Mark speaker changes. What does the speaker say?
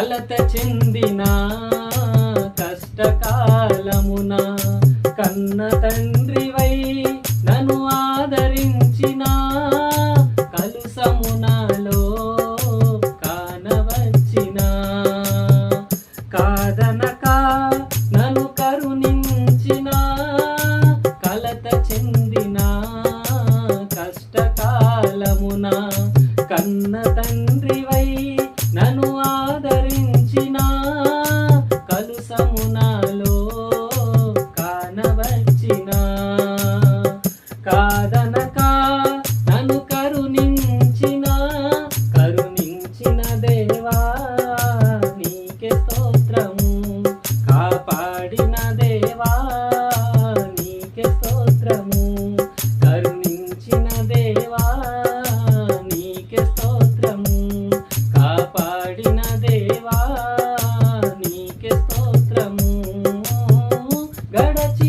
Speaker 1: కలత చెందిన కష్టకాలమున కన్న తండ్రివై నన్ను ఆదరించిన కలుసమునాలో కానవచ్చిన కాదనక నన్ను కరుణించిన కలత చెందిన కష్టకాలమున కన్న తండ్రివై నన్ను ఆదరించిన కలుసమునాలో కానవచ్చిన కాదనక నన్ను కరుణించిన దేవా నీకే స్తోత్రము కాపాడిన దేవా నీకే స్తోత్రము కరుణించిన దేవా నీకే స్తోత్రము కాపాడిన దేవా నీకే స్తోత్రము గడచి